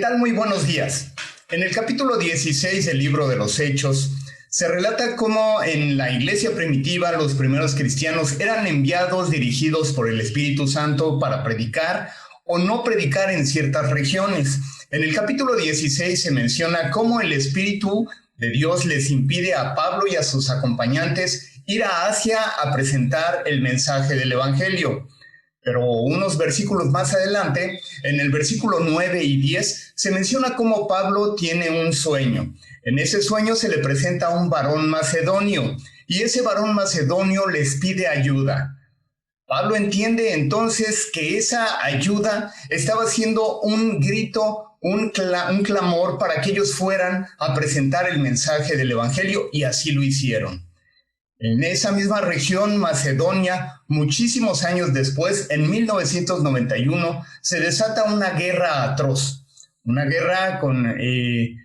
tal? Muy buenos días. En el capítulo 16 del libro de los Hechos, se relata cómo en la iglesia primitiva los primeros cristianos eran enviados dirigidos por el Espíritu Santo para predicar o no predicar en ciertas regiones. En el capítulo 16 se menciona cómo el Espíritu de Dios les impide a Pablo y a sus acompañantes ir a Asia a presentar el mensaje del Evangelio. Pero unos versículos más adelante, en el versículo 9 y 10, se menciona cómo Pablo tiene un sueño. En ese sueño se le presenta a un varón macedonio, y ese varón macedonio les pide ayuda. Pablo entiende entonces que esa ayuda estaba siendo un grito, un clamor para que ellos fueran a presentar el mensaje del Evangelio, y así lo hicieron. En esa misma región, Macedonia, muchísimos años después, en 1991, se desata una guerra atroz. Una guerra con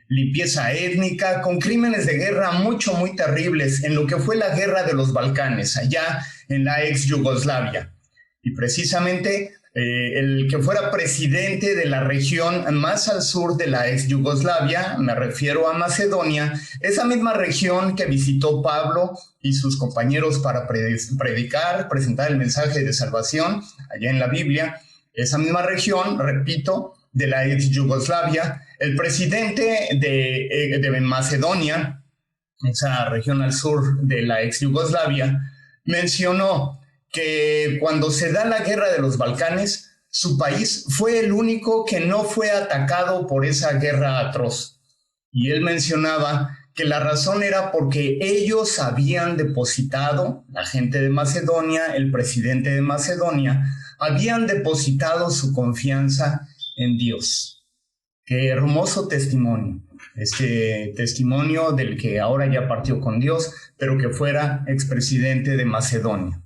limpieza étnica, con crímenes de guerra muy terribles en lo que fue la guerra de los Balcanes, allá en la ex Yugoslavia. Y precisamente el que fuera presidente de la región más al sur de la ex Yugoslavia, me refiero a Macedonia, esa misma región que visitó Pablo y sus compañeros para predicar, presentar el mensaje de salvación allá en la Biblia, esa misma región, repito, de la ex Yugoslavia, el presidente de Macedonia, esa región al sur de la ex Yugoslavia, mencionó que cuando se da la guerra de los Balcanes, su país fue el único que no fue atacado por esa guerra atroz. Y él mencionaba que la razón era porque ellos habían depositado, la gente de Macedonia, el presidente de Macedonia, habían depositado su confianza en Dios. Qué hermoso testimonio. Este testimonio del que ahora ya partió con Dios, pero que fuera expresidente de Macedonia.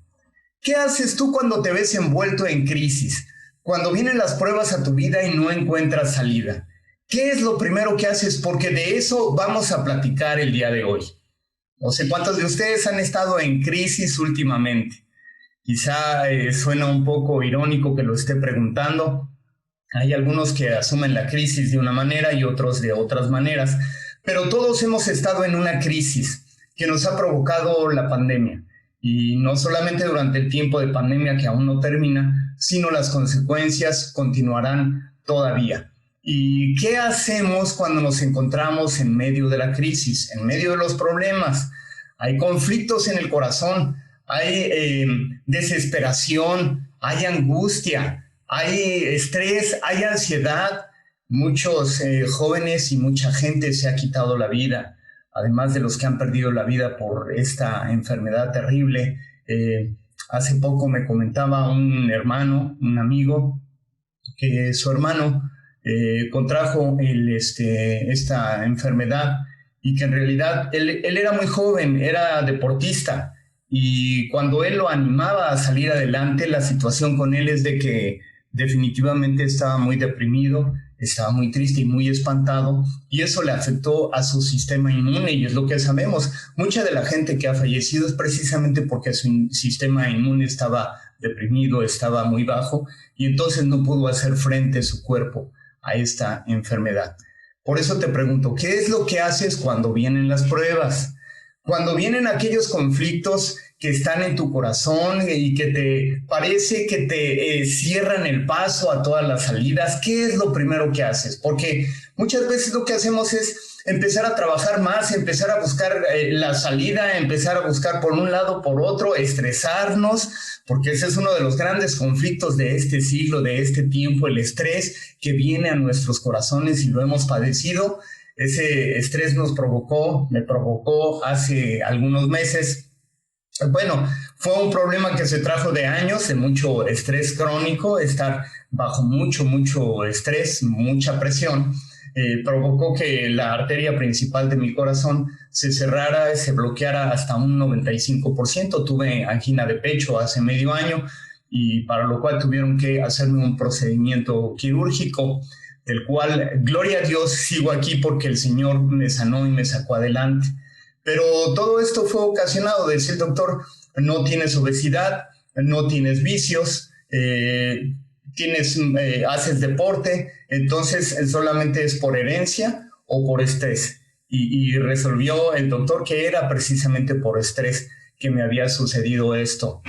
¿Qué haces tú cuando te ves envuelto en crisis? Cuando vienen las pruebas a tu vida y no encuentras salida. ¿Qué es lo primero que haces? Porque de eso vamos a platicar el día de hoy. No sé cuántos de ustedes han estado en crisis últimamente. Quizá suena un poco irónico que lo esté preguntando. Hay algunos que asumen la crisis de una manera y otros de otras maneras. Pero todos hemos estado en una crisis que nos ha provocado la pandemia. Y no solamente durante el tiempo de pandemia que aún no termina, sino las consecuencias continuarán todavía. ¿Y qué hacemos cuando nos encontramos en medio de la crisis, en medio de los problemas? Hay conflictos en el corazón, hay desesperación, hay angustia, hay estrés, hay ansiedad. Muchos jóvenes y mucha gente se ha quitado la vida. Además de los que han perdido la vida por esta enfermedad terrible. Hace poco me comentaba un hermano, un amigo, que su hermano contrajo esta enfermedad y que en realidad él era muy joven, era deportista, y cuando él lo animaba a salir adelante, la situación con él es de que definitivamente estaba muy deprimido, estaba muy triste y muy espantado, y eso le afectó a su sistema inmune, y es lo que sabemos. Mucha de la gente que ha fallecido es precisamente porque su sistema inmune estaba deprimido, estaba muy bajo, y entonces no pudo hacer frente su cuerpo a esta enfermedad. Por eso te pregunto, ¿qué es lo que haces cuando vienen las pruebas? Cuando vienen aquellos conflictos que están en tu corazón y que te parece que te cierran el paso a todas las salidas, ¿qué es lo primero que haces? Porque muchas veces lo que hacemos es empezar a trabajar más, empezar a buscar la salida, empezar a buscar por un lado, por otro, estresarnos, porque ese es uno de los grandes conflictos de este siglo, de este tiempo, el estrés que viene a nuestros corazones y lo hemos padecido. Ese estrés me provocó hace algunos meses. Bueno, fue un problema que se trajo de años, de mucho estrés crónico, estar bajo mucho estrés, mucha presión, provocó que la arteria principal de mi corazón se cerrara, se bloqueara hasta un 95%. Tuve angina de pecho hace medio año y para lo cual tuvieron que hacerme un procedimiento quirúrgico, del cual, gloria a Dios, sigo aquí porque el Señor me sanó y me sacó adelante. Pero todo esto fue ocasionado, decía el doctor, no tienes obesidad, no tienes vicios, haces deporte, entonces solamente es por herencia o por estrés. Y resolvió el doctor que era precisamente por estrés que me había sucedido esto.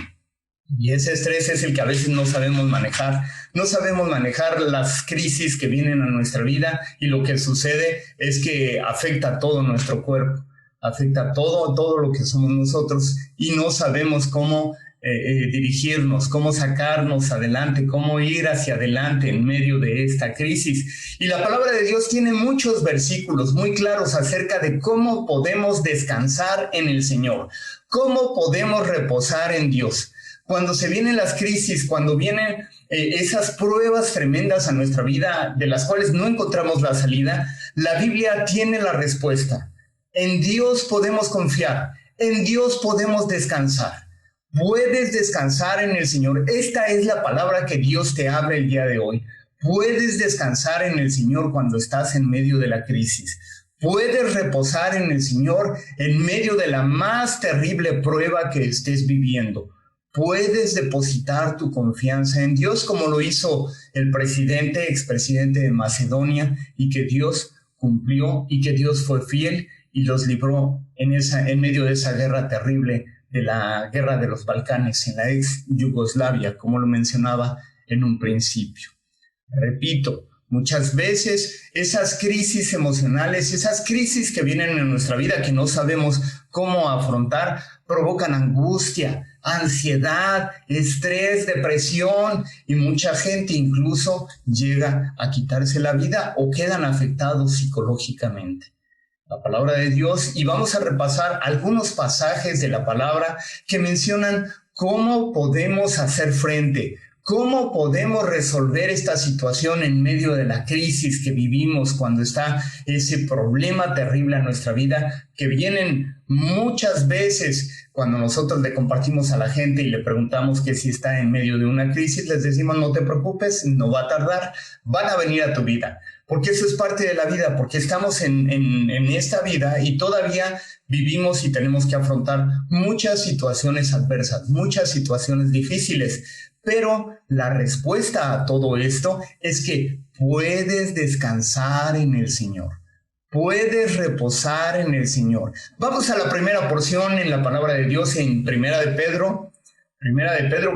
Y ese estrés es el que a veces no sabemos manejar. No sabemos manejar las crisis que vienen a nuestra vida, y lo que sucede es que afecta a todo nuestro cuerpo, afecta a todo lo que somos nosotros, y no sabemos cómo dirigirnos, cómo sacarnos adelante, cómo ir hacia adelante en medio de esta crisis. Y la palabra de Dios tiene muchos versículos muy claros acerca de cómo podemos descansar en el Señor, cómo podemos reposar en Dios. Cuando se vienen las crisis, cuando vienen esas pruebas tremendas a nuestra vida, de las cuales no encontramos la salida, la Biblia tiene la respuesta. En Dios podemos confiar, en Dios podemos descansar. Puedes descansar en el Señor. Esta es la palabra que Dios te abre el día de hoy. Puedes descansar en el Señor cuando estás en medio de la crisis. Puedes reposar en el Señor en medio de la más terrible prueba que estés viviendo. Puedes depositar tu confianza en Dios, como lo hizo el expresidente de Macedonia, y que Dios cumplió y que Dios fue fiel y los libró en medio de esa guerra terrible, de la guerra de los Balcanes, en la ex Yugoslavia, como lo mencionaba en un principio. Repito, muchas veces esas crisis emocionales, esas crisis que vienen en nuestra vida que no sabemos cómo afrontar, provocan angustia, ansiedad, estrés, depresión, y mucha gente incluso llega a quitarse la vida o quedan afectados psicológicamente. La palabra de Dios, y vamos a repasar algunos pasajes de la palabra que mencionan cómo podemos hacer frente, cómo podemos resolver esta situación en medio de la crisis que vivimos, cuando está ese problema terrible a nuestra vida, que vienen muchas veces cuando nosotros le compartimos a la gente y le preguntamos que si está en medio de una crisis, les decimos: no te preocupes, no va a tardar, van a venir a tu vida. Porque eso es parte de la vida, porque estamos en esta vida y todavía vivimos y tenemos que afrontar muchas situaciones adversas, muchas situaciones difíciles. Pero la respuesta a todo esto es que puedes descansar en el Señor. Puedes reposar en el Señor. Vamos a la primera porción en la palabra de Dios en Primera de Pedro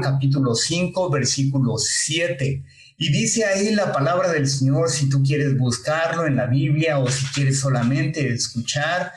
capítulo 5, versículo 7. Y dice ahí la palabra del Señor, si tú quieres buscarlo en la Biblia o si quieres solamente escuchar,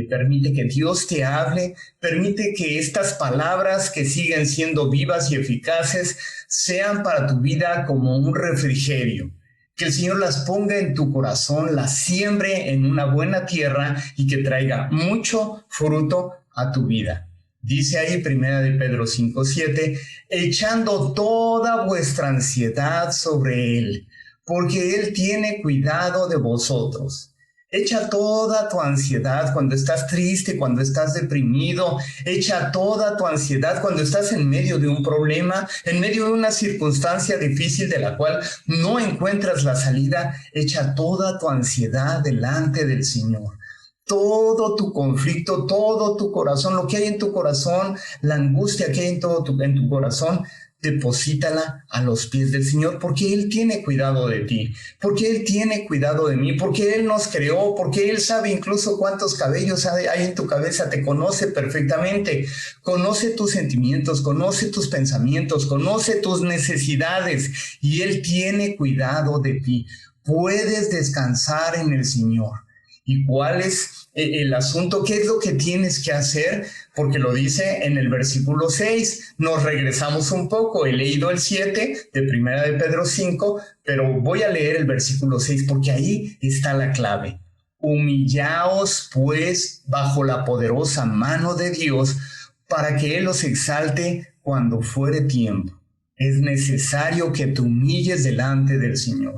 permite que Dios te hable, permite que estas palabras, que siguen siendo vivas y eficaces, sean para tu vida como un refrigerio. Que el Señor las ponga en tu corazón, las siembre en una buena tierra y que traiga mucho fruto a tu vida. Dice ahí Primera de Pedro 5:7, echando toda vuestra ansiedad sobre Él, porque Él tiene cuidado de vosotros. Echa toda tu ansiedad cuando estás triste, cuando estás deprimido. Echa toda tu ansiedad cuando estás en medio de un problema, en medio de una circunstancia difícil de la cual no encuentras la salida. Echa toda tu ansiedad delante del Señor. Todo tu conflicto, todo tu corazón, lo que hay en tu corazón, la angustia que hay en tu corazón, deposítala a los pies del Señor, porque Él tiene cuidado de ti, porque Él tiene cuidado de mí, porque Él nos creó, porque Él sabe incluso cuántos cabellos hay en tu cabeza, te conoce perfectamente, conoce tus sentimientos, conoce tus pensamientos, conoce tus necesidades, y Él tiene cuidado de ti. Puedes descansar en el Señor. ¿Y cuál es el asunto? ¿Qué es lo que tienes que hacer? Porque lo dice en el versículo 6. Nos regresamos un poco. He leído el 7 de Primera de Pedro 5, pero voy a leer el versículo 6 porque ahí está la clave. Humillaos, pues, bajo la poderosa mano de Dios, para que Él os exalte cuando fuere tiempo. Es necesario que te humilles delante del Señor.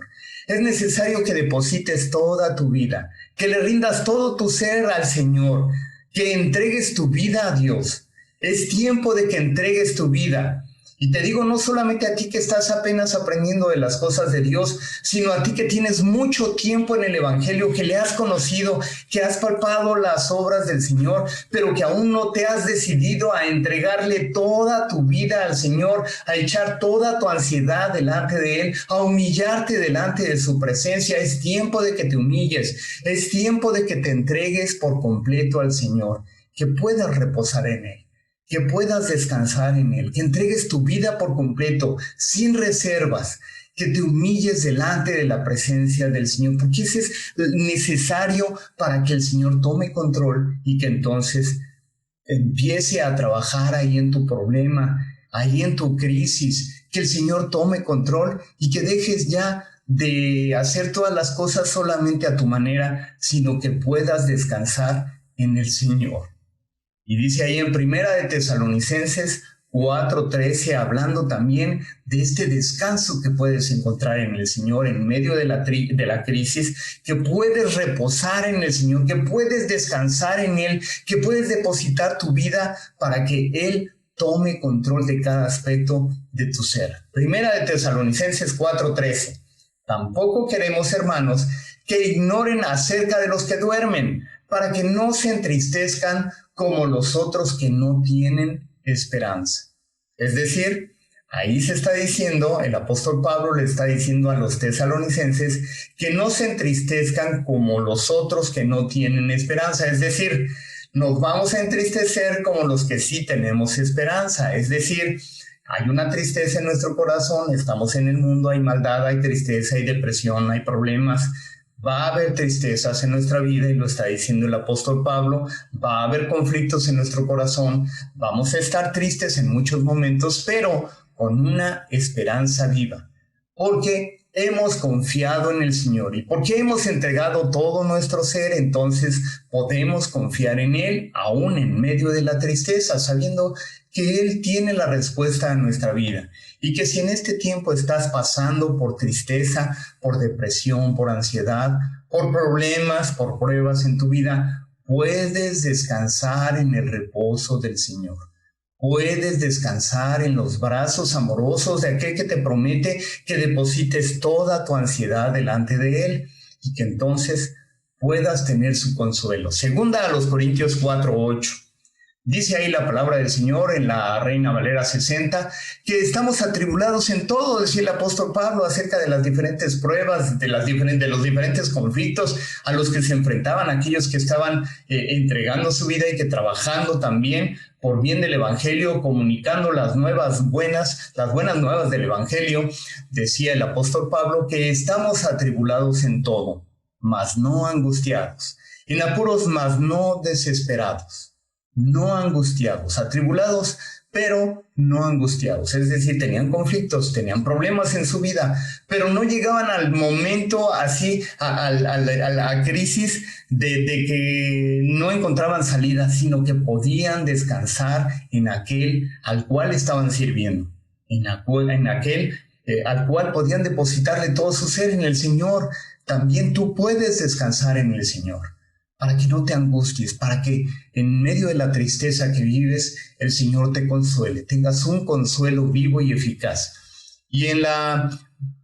Es necesario que deposites toda tu vida, que le rindas todo tu ser al Señor, que entregues tu vida a Dios. Es tiempo de que entregues tu vida. Y te digo, no solamente a ti que estás apenas aprendiendo de las cosas de Dios, sino a ti que tienes mucho tiempo en el Evangelio, que le has conocido, que has palpado las obras del Señor, pero que aún no te has decidido a entregarle toda tu vida al Señor, a echar toda tu ansiedad delante de Él, a humillarte delante de su presencia. Es tiempo de que te humilles, es tiempo de que te entregues por completo al Señor, que puedas reposar en Él, que puedas descansar en Él, que entregues tu vida por completo, sin reservas, que te humilles delante de la presencia del Señor, porque eso es necesario para que el Señor tome control y que entonces empiece a trabajar ahí en tu problema, ahí en tu crisis, que el Señor tome control y que dejes ya de hacer todas las cosas solamente a tu manera, sino que puedas descansar en el Señor. Y dice ahí en Primera de Tesalonicenses 4:13, hablando también de este descanso que puedes encontrar en el Señor en medio de la crisis, que puedes reposar en el Señor, que puedes descansar en Él, que puedes depositar tu vida para que Él tome control de cada aspecto de tu ser. Primera de Tesalonicenses 4:13. Tampoco queremos, hermanos, que ignoren acerca de los que duermen, para que no se entristezcan como los otros que no tienen esperanza. Es decir, ahí se está diciendo, el apóstol Pablo le está diciendo a los tesalonicenses que no se entristezcan como los otros que no tienen esperanza. Es decir, nos vamos a entristecer como los que sí tenemos esperanza. Es decir, hay una tristeza en nuestro corazón, estamos en el mundo, hay maldad, hay tristeza, hay depresión, hay problemas. Va a haber tristezas en nuestra vida, y lo está diciendo el apóstol Pablo. Va a haber conflictos en nuestro corazón. Vamos a estar tristes en muchos momentos, pero con una esperanza viva. Porque hemos confiado en el Señor y porque hemos entregado todo nuestro ser, entonces podemos confiar en Él aún en medio de la tristeza, sabiendo que Él tiene la respuesta a nuestra vida. Y que si en este tiempo estás pasando por tristeza, por depresión, por ansiedad, por problemas, por pruebas en tu vida, puedes descansar en el reposo del Señor. Puedes descansar en los brazos amorosos de aquel que te promete que deposites toda tu ansiedad delante de Él y que entonces puedas tener su consuelo. Segunda a los Corintios 4:8. Dice ahí la palabra del Señor en la Reina Valera 60, que estamos atribulados en todo, decía el apóstol Pablo, acerca de las diferentes pruebas, de los diferentes conflictos a los que se enfrentaban aquellos que estaban entregando su vida y que trabajando también por bien del Evangelio, comunicando las buenas nuevas del Evangelio. Decía el apóstol Pablo que estamos atribulados en todo, mas no angustiados, en apuros, mas no desesperados. No angustiados, atribulados, pero no angustiados. Es decir, tenían conflictos, tenían problemas en su vida, pero no llegaban al momento así, a la crisis de que no encontraban salida, sino que podían descansar en aquel al cual estaban sirviendo, en aquel al cual podían depositarle todo su ser, en el Señor. También tú puedes descansar en el Señor, para que no te angusties, para que en medio de la tristeza que vives, el Señor te consuele, tengas un consuelo vivo y eficaz. Y en la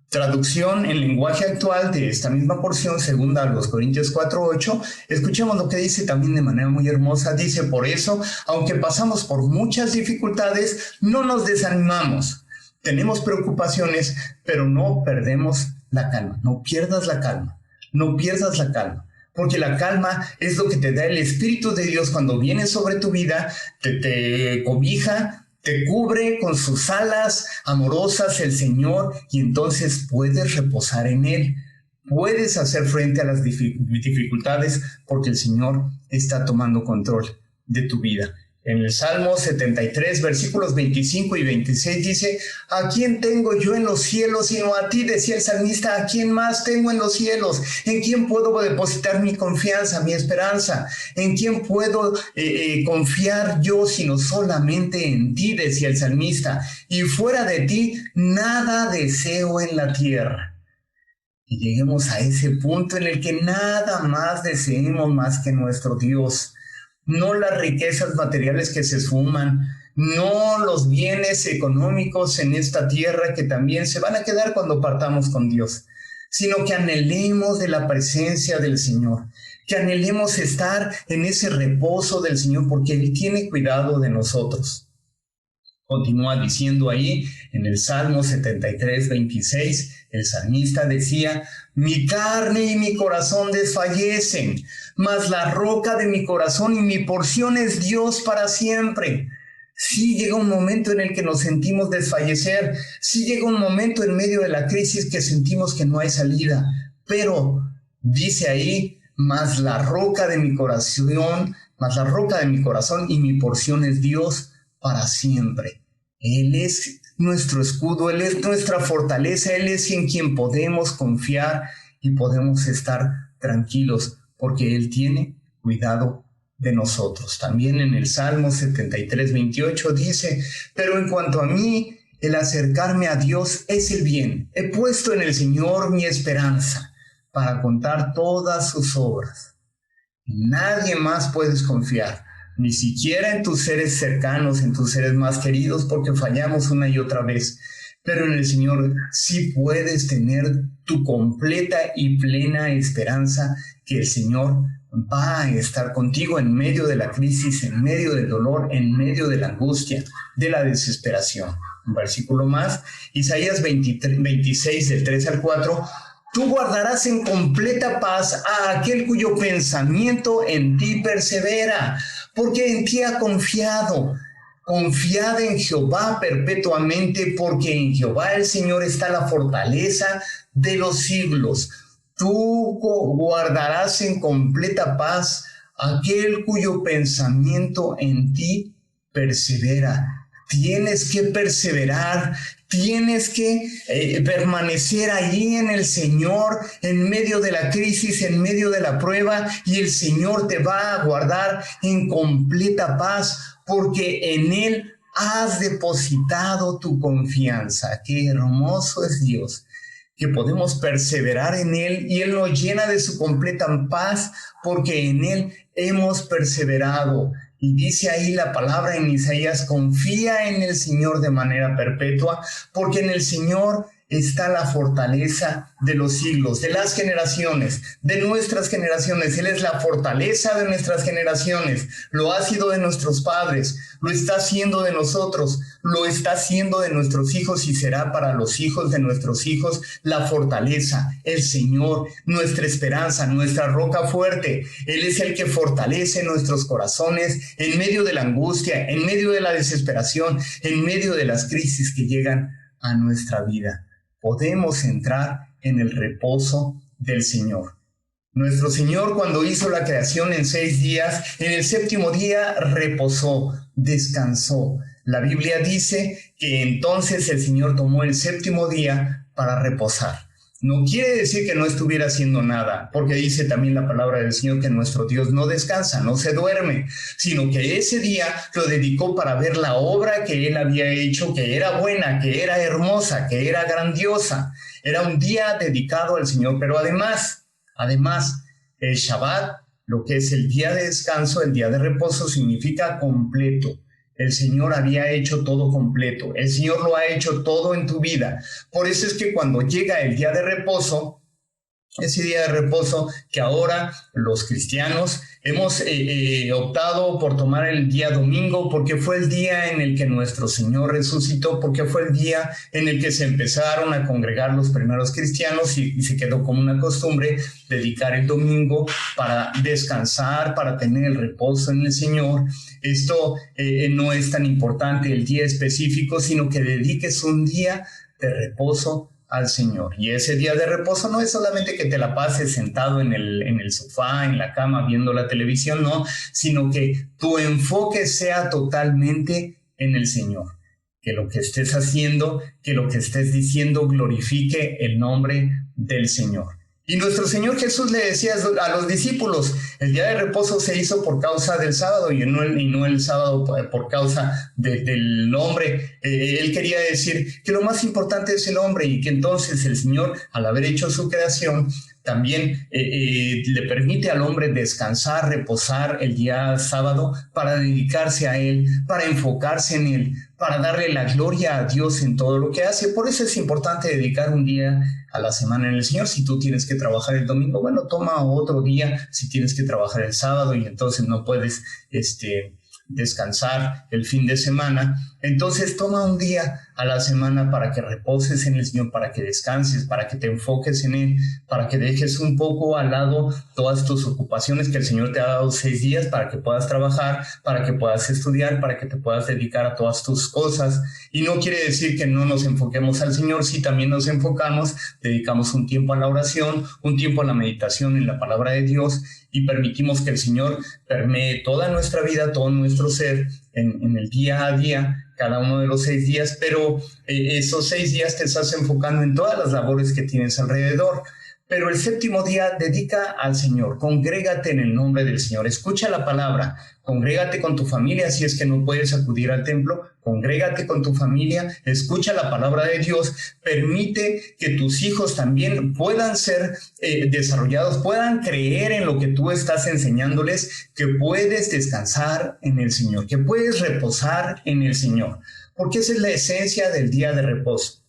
traducción en lenguaje actual de esta misma porción, segunda a los Corintios 4:8, escuchemos lo que dice también de manera muy hermosa. Dice: por eso, aunque pasamos por muchas dificultades, no nos desanimamos. Tenemos preocupaciones, pero no perdemos la calma. No pierdas la calma, no pierdas la calma. Porque la calma es lo que te da el Espíritu de Dios cuando viene sobre tu vida, te cobija, te cubre con sus alas amorosas el Señor, y entonces puedes reposar en Él. Puedes hacer frente a las dificultades porque el Señor está tomando control de tu vida. En el Salmo 73, versículos 25 y 26 dice: ¿a quién tengo yo en los cielos sino a ti? Decía el salmista: ¿a quién más tengo en los cielos? ¿En quién puedo depositar mi confianza, mi esperanza? ¿En quién puedo confiar yo sino solamente en ti? Decía el salmista. Y fuera de ti nada deseo en la tierra. Y lleguemos a ese punto en el que nada más deseemos más que nuestro Dios. No las riquezas materiales que se esfuman, no los bienes económicos en esta tierra que también se van a quedar cuando partamos con Dios, sino que anhelemos de la presencia del Señor, que anhelemos estar en ese reposo del Señor porque Él tiene cuidado de nosotros. Continúa diciendo ahí en el Salmo 73, 26, el salmista decía: mi carne y mi corazón desfallecen, mas la roca de mi corazón y mi porción es Dios para siempre. Sí llega un momento en el que nos sentimos desfallecer, sí llega un momento en medio de la crisis que sentimos que no hay salida, pero dice ahí: mas la roca de mi corazón y mi porción es Dios para siempre. Él es nuestro escudo, Él es nuestra fortaleza, Él es en quien podemos confiar y podemos estar tranquilos porque Él tiene cuidado de nosotros. También en el Salmo 73, 28 dice: pero en cuanto a mí, el acercarme a Dios es el bien. He puesto en el Señor mi esperanza para contar todas sus obras. En nadie más puedes confiar, ni siquiera en tus seres cercanos, en tus seres más queridos, porque fallamos una y otra vez. Pero en el Señor sí puedes tener tu completa y plena esperanza que el Señor va a estar contigo en medio de la crisis, en medio del dolor, en medio de la angustia, de la desesperación. Un versículo más, Isaías 26, del 3 al 4. Tú guardarás en completa paz a aquel cuyo pensamiento en ti persevera, porque en ti ha confiado. Confiad en Jehová perpetuamente, porque en Jehová el Señor está la fortaleza de los siglos. Tú guardarás en completa paz a aquel cuyo pensamiento en ti persevera. Tienes que perseverar, tienes que permanecer ahí en el Señor, en medio de la crisis, en medio de la prueba, y el Señor te va a guardar en completa paz, porque en Él has depositado tu confianza. Qué hermoso es Dios, que podemos perseverar en Él y Él nos llena de su completa paz, porque en Él hemos perseverado. Y dice ahí la palabra en Isaías: confía en el Señor de manera perpetua, porque en el Señor está la fortaleza de los siglos, de las generaciones, de nuestras generaciones. Él es la fortaleza de nuestras generaciones. Lo ha sido de nuestros padres, lo está haciendo de nosotros, lo está haciendo de nuestros hijos y será para los hijos de nuestros hijos la fortaleza, el Señor, nuestra esperanza, nuestra roca fuerte. Él es el que fortalece nuestros corazones en medio de la angustia, en medio de la desesperación, en medio de las crisis que llegan a nuestra vida. Podemos entrar en el reposo del Señor. Nuestro Señor, cuando hizo la creación en 6 días, en el 7º día reposó, descansó. La Biblia dice que entonces el Señor tomó el 7º día para reposar. No quiere decir que no estuviera haciendo nada, porque dice también la palabra del Señor que nuestro Dios no descansa, no se duerme, sino que ese día lo dedicó para ver la obra que Él había hecho, que era buena, que era hermosa, que era grandiosa. Era un día dedicado al Señor, pero además, el Shabbat, lo que es el día de descanso, el día de reposo, significa completo. El Señor había hecho todo completo. El Señor lo ha hecho todo en tu vida. Por eso es que cuando llega el día de reposo, ese día de reposo que ahora los cristianos hemos optado por tomar el día domingo, porque fue el día en el que nuestro Señor resucitó, porque fue el día en el que se empezaron a congregar los primeros cristianos y se quedó como una costumbre dedicar el domingo para descansar, para tener el reposo en el Señor. Esto no es tan importante el día específico, sino que dediques un día de reposo al Señor. Y ese día de reposo no es solamente que te la pases sentado en el sofá, en la cama, viendo la televisión, no, sino que tu enfoque sea totalmente en el Señor. Que lo que estés haciendo, que lo que estés diciendo glorifique el nombre del Señor. Y nuestro Señor Jesús le decía a los discípulos: el día de reposo se hizo por causa del sábado y no el sábado por causa del hombre. Él quería decir que lo más importante es el hombre y que entonces el Señor, al haber hecho su creación, también le permite al hombre descansar, reposar el día sábado para dedicarse a Él, para enfocarse en Él, para darle la gloria a Dios en todo lo que hace. Por eso es importante dedicar un día a la semana en el Señor. Si tú tienes que trabajar el domingo, bueno, toma otro día. Si tienes que trabajar el sábado y entonces no puedes descansar el fin de semana, entonces toma un día a la semana para que reposes en el Señor, para que descanses, para que te enfoques en Él, para que dejes un poco al lado todas tus ocupaciones que el Señor te ha dado 6 días para que puedas trabajar, para que puedas estudiar, para que te puedas dedicar a todas tus cosas. Y no quiere decir que no nos enfoquemos al Señor, si también nos enfocamos, dedicamos un tiempo a la oración, un tiempo a la meditación en la palabra de Dios y permitimos que el Señor permee toda nuestra vida, todo nuestro ser en el día a día, cada uno de los 6 días, pero esos 6 días te estás enfocando en todas las labores que tienes alrededor. Pero el 7º día dedica al Señor, congrégate en el nombre del Señor, escucha la palabra, congrégate con tu familia si es que no puedes acudir al templo, congrégate con tu familia, escucha la palabra de Dios, permite que tus hijos también puedan ser desarrollados, puedan creer en lo que tú estás enseñándoles, que puedes descansar en el Señor, que puedes reposar en el Señor, porque esa es la esencia del día de reposo.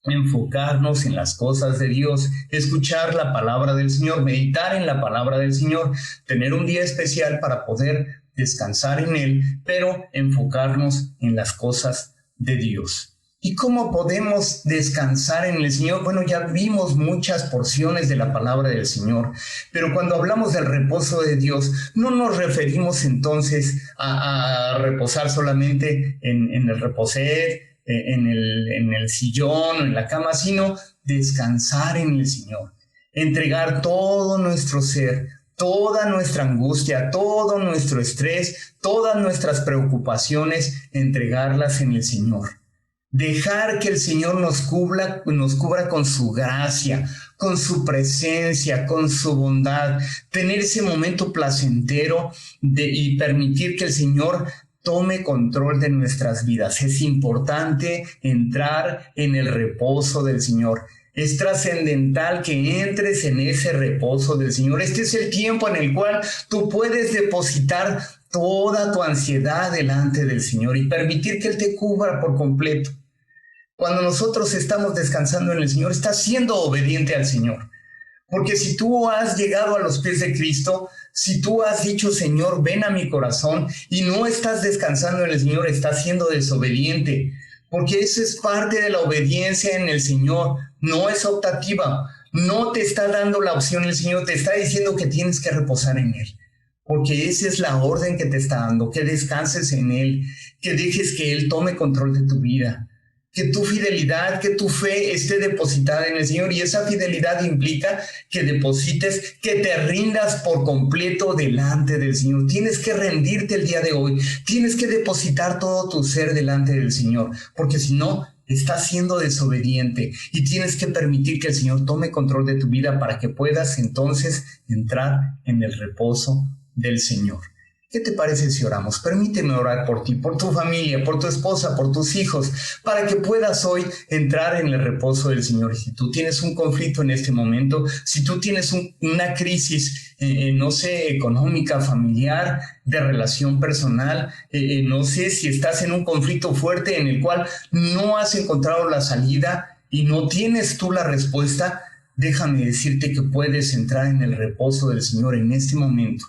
Enfocarnos en las cosas de Dios, escuchar la palabra del Señor, meditar en la palabra del Señor, tener un día especial para poder descansar en Él, pero enfocarnos en las cosas de Dios. ¿Y cómo podemos descansar en el Señor? Bueno, ya vimos muchas porciones de la palabra del Señor, pero cuando hablamos del reposo de Dios, no nos referimos entonces a reposar solamente en el reposer, en el sillón o en la cama, sino descansar en el Señor, entregar todo nuestro ser, toda nuestra angustia, todo nuestro estrés, todas nuestras preocupaciones, entregarlas en el Señor. Dejar que el Señor nos cubra con su gracia, con su presencia, con su bondad, tener ese momento placentero y permitir que el Señor tome control de nuestras vidas. Es importante entrar en el reposo del Señor. Es trascendental que entres en ese reposo del Señor. Este es el tiempo en el cual tú puedes depositar toda tu ansiedad delante del Señor y permitir que Él te cubra por completo. Cuando nosotros estamos descansando en el Señor, estás siendo obediente al Señor. Porque si tú has llegado a los pies de Cristo, si tú has dicho, Señor, ven a mi corazón, y no estás descansando en el Señor, estás siendo desobediente. Porque eso es parte de la obediencia en el Señor, no es optativa. No te está dando la opción el Señor, te está diciendo que tienes que reposar en Él. Porque esa es la orden que te está dando, que descanses en Él, que dejes que Él tome control de tu vida. Que tu fidelidad, que tu fe esté depositada en el Señor, y esa fidelidad implica que deposites, que te rindas por completo delante del Señor. Tienes que rendirte el día de hoy, tienes que depositar todo tu ser delante del Señor, porque si no, estás siendo desobediente y tienes que permitir que el Señor tome control de tu vida para que puedas entonces entrar en el reposo del Señor. ¿Qué te parece si oramos? Permíteme orar por ti, por tu familia, por tu esposa, por tus hijos, para que puedas hoy entrar en el reposo del Señor. Y si tú tienes un conflicto en este momento, si tú tienes una crisis, no sé, económica, familiar, de relación personal, no sé si estás en un conflicto fuerte en el cual no has encontrado la salida y no tienes tú la respuesta, déjame decirte que puedes entrar en el reposo del Señor en este momento.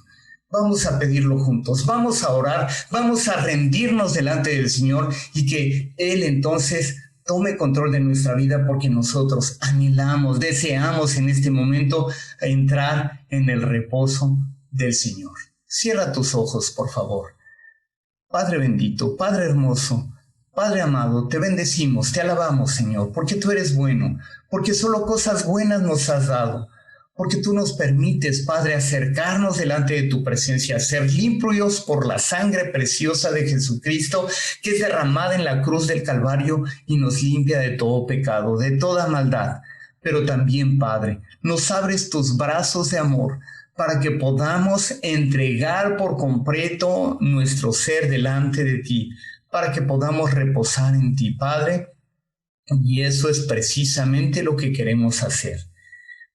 Vamos a pedirlo juntos, vamos a orar, vamos a rendirnos delante del Señor y que Él entonces tome control de nuestra vida, porque nosotros anhelamos, deseamos en este momento entrar en el reposo del Señor. Cierra tus ojos, por favor. Padre bendito, Padre hermoso, Padre amado, te bendecimos, te alabamos, Señor, porque tú eres bueno, porque solo cosas buenas nos has dado. Porque tú nos permites, Padre, acercarnos delante de tu presencia, ser limpios por la sangre preciosa de Jesucristo, que es derramada en la cruz del Calvario y nos limpia de todo pecado, de toda maldad. Pero también, Padre, nos abres tus brazos de amor para que podamos entregar por completo nuestro ser delante de ti, para que podamos reposar en ti, Padre. Y eso es precisamente lo que queremos hacer.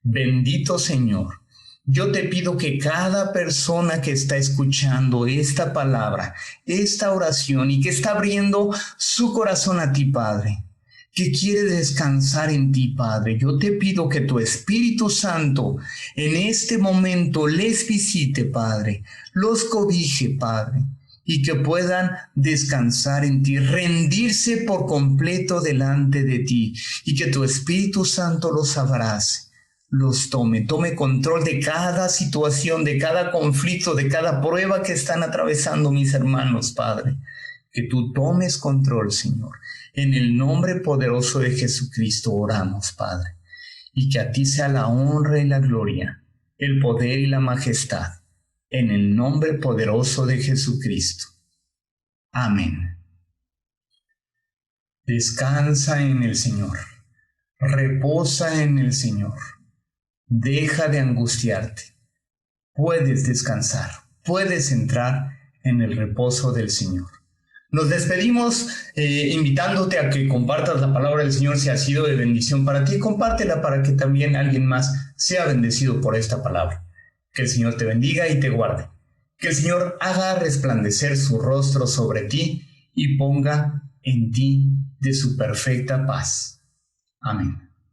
Bendito Señor. Yo te pido que cada persona que está escuchando esta palabra, esta oración y que está abriendo su corazón a ti, Padre, que quiere descansar en ti, Padre, yo te pido que tu Espíritu Santo en este momento les visite, Padre, los cobije, Padre, y que puedan descansar en ti, rendirse por completo delante de ti, y que tu Espíritu Santo los abrace, los tome control de cada situación, de cada conflicto, de cada prueba que están atravesando mis hermanos, Padre. Que tú tomes control, Señor. En el nombre poderoso de Jesucristo oramos, Padre. Y que a ti sea la honra y la gloria, el poder y la majestad. En el nombre poderoso de Jesucristo. Amén. Descansa en el Señor. Reposa en el Señor. Deja de angustiarte. Puedes descansar. Puedes entrar en el reposo del Señor. Nos despedimos invitándote a que compartas la palabra del Señor si ha sido de bendición para ti. Compártela para que también alguien más sea bendecido por esta palabra. Que el Señor te bendiga y te guarde. Que el Señor haga resplandecer su rostro sobre ti y ponga en ti de su perfecta paz. Amén.